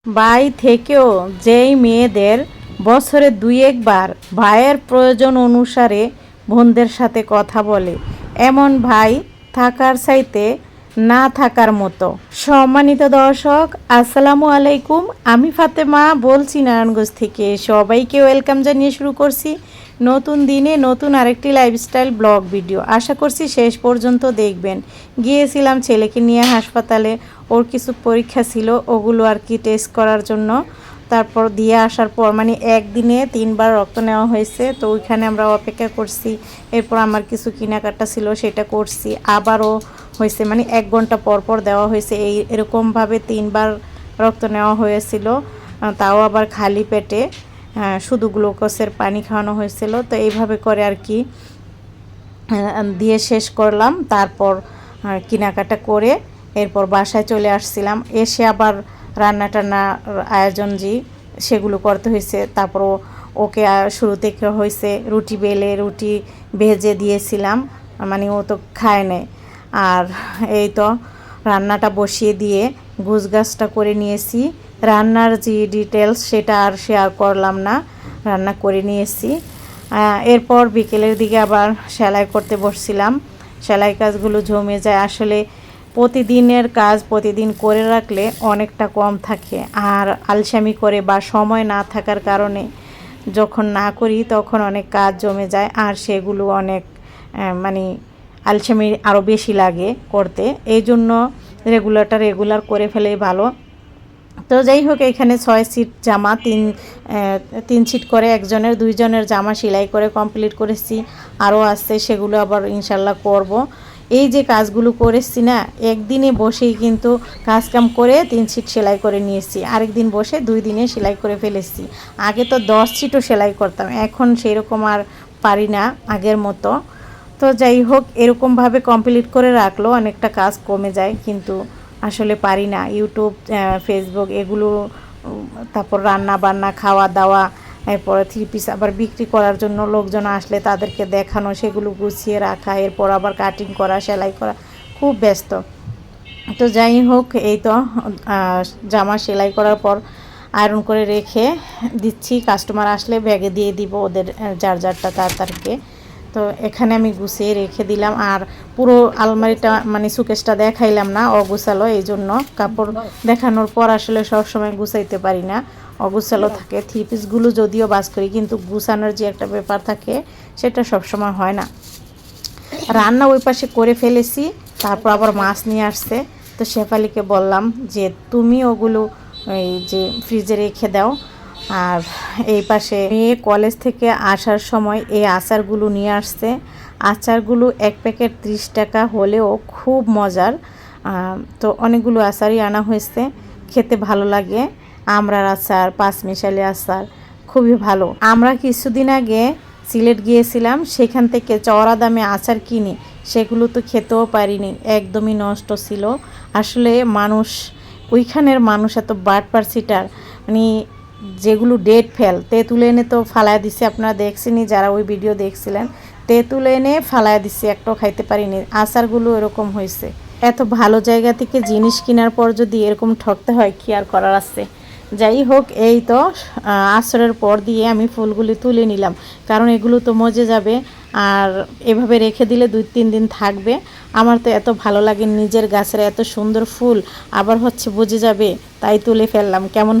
ভাই থেকেও যেই মেয়েদের বছরে ২-১ বার ভাইয়ের প্রয়োজন অনুসারে বোনদের সাথে কথা বলে, এমন ভাই থাকার চাইতে না থাকার মতো। সম্মানিত দর্শক, আসসালামু আলাইকুম। আমি ফাতেমা বলছি নারায়ণগঞ্জ থেকে। সবাইকে ওয়েলকাম জানিয়ে শুরু করছি নতুন দিনে নতুন আরেকটি লাইফস্টাইল ব্লগ ভিডিও। আশা করছি শেষ পর্যন্ত দেখবেন। গিয়েছিলাম ছেলেকে নিয়ে হাসপাতালে, ওর কিছু পরীক্ষা ছিল, ওগুলো আর কি টেস্ট করার জন্য। তারপর দিয়ে আসার পর মানে একদিনে 3বার রক্ত নেওয়া হয়েছে, তো ওইখানে আমরা অপেক্ষা করছি। এরপর আমার কিছু কেনাকাটা ছিল, সেটা করছি। আবারও হয়েছে মানে 1 ঘন্টা পর পর দেওয়া হয়েছে। এরকমভাবে 3বার রক্ত নেওয়া হয়েছিল, তাও আবার খালি পেটে। শুধু গ্লুকোজের পানি খাওয়ানো হয়েছিল। তো এইভাবে করে আর কি দিয়ে শেষ করলাম। তারপর কেনাকাটা করে এরপর বাসায় চলে আসছিলাম। এসে আবার রান্না টান্না আয়োজন সেগুলো করতে হয়েছে। তারপর ওকে শুরু থেকে হয়েছে রুটি বেলে রুটি ভেজে দিয়েছিলাম, মানে ও তো খায় নাই। আর এই তো রান্নাটা বসিয়ে দিয়ে গুছগাছটা করে নিয়েছি। রান্নার যে ডিটেলস সেটা আর শেয়ার করলাম না, রান্না করে নিয়েছি। এরপর বিকেলের দিকে আবার সেলাই করতে বসছিলাম। সেলাই কাজগুলো জমে যায় আসলে। প্রতিদিনের কাজ প্রতিদিন করে রাখলে অনেকটা কম থাকে, আর আলসামি করে বা সময় না থাকার কারণে যখন না করি তখন অনেক কাজ জমে যায়, আর সেগুলো অনেক মানে আলসামি আরও বেশি লাগে করতে। এই জন্য রেগুলার করে ফেলেই ভালো। তো যাই হোক, এখানে 6 সিট জামা, 3 সিট করে একজনের 2 জনের জামা সেলাই করে কমপ্লিট করেছি। আরও আছে, সেগুলো আবার ইনশাল্লাহ করব। এই যে কাজগুলো করেছি না, একদিনে বসেই কিন্তু কাজকাম করে 3 সিট সেলাই করে নিয়েছি। আরেকদিন বসে 2 দিনে সেলাই করে ফেলেছি। আগে তো 10 সিটও সেলাই করতাম, এখন সেরকম আর পারি না আগের মতো। তো যাই হোক, এরকমভাবে কমপ্লিট করে রাখলো অনেকটা কাজ কমে যায়, কিন্তু আসলে পারি না। ইউটিউব, ফেসবুক এগুলো, তারপর রান্না বান্না, খাওয়া দাওয়া, এরপরে 3 পিস আবার বিক্রি করার জন্য লোকজন আসলে তাদেরকে দেখানো, সেগুলো গুছিয়ে রাখা, এরপর আবার কাটিং করা, সেলাই করা, খুব ব্যস্ত। তো যাই হোক, এই তো জামা সেলাই করার পর আয়রন করে রেখে দিচ্ছি। কাস্টমার আসলে ব্যাগে দিয়ে দিব ওদের যার যারটা তাড়াতাড়িকে। তো এখানে আমি গুছিয়ে রেখে দিলাম। আর পুরো আলমারিটা মানে সুকেসটা দেখাইলাম না, অগুছালো। এই জন্য কাপড় দেখানোর পর আসলে সব সময় গুছাইতে পারি না, অগুছালো থাকে। 3 পিসগুলো যদিও বাস করি, কিন্তু গুছানোর যে একটা ব্যাপার থাকে সেটা সব সময় হয় না। রান্না ওই পাশে করে ফেলেছি, তারপর আবার মাছ নিয়ে আসছে। তো শেফালিকে বললাম যে তুমি ওগুলো এই যে ফ্রিজে রেখে দাও। আর এই পাশে মেয়ে কলেজ থেকে আসার সময় এই আচারগুলো নিয়ে আসছে। আচারগুলো 1 প্যাকেট 30 টাকা হলেও খুব মজার। তো অনেকগুলো আচারই আনা হয়েছে, খেতে ভালো লাগে। আমড়ার আচার, পাঁচমিশালি আচার খুবই ভালো। আমরা কিছুদিন আগে সিলেট গিয়েছিলাম, সেখান থেকে চড়া দামে আচার কিনি, সেগুলো তো খেতেও পারিনি, একদমই নষ্ট ছিল। আসলে ওইখানের মানুষ এত বাটপার সিটার, মানে যেগুলো ডেট ফেল তেঁতুলে এনে তো ফালায় দিছে। আপনারা দেখছেনই যারা ওই ভিডিও দেখছিলেন, তেঁতুলে এনে ফালায় দিছে, একটাও খাইতে পারিনি। আচারগুলো এরকম হয়েছে। এত ভালো জায়গা থেকে জিনিস কেনার পর যদি এরকম ঠকতে হয়, কি আর করার আছে। যাই হোক, এই তো আসরের পর দিয়ে আমি ফুলগুলি তুলে নিলাম, কারণ এগুলো তো মজে যাবে, আর এভাবে রেখে দিলে 2-3 দিন থাকবে। আমার তো এত ভালো লাগে নিজের গাছের এত সুন্দর ফুল, আবার হচ্ছে বুঝে যাবে, তাই তুলে ফেললাম। কেমন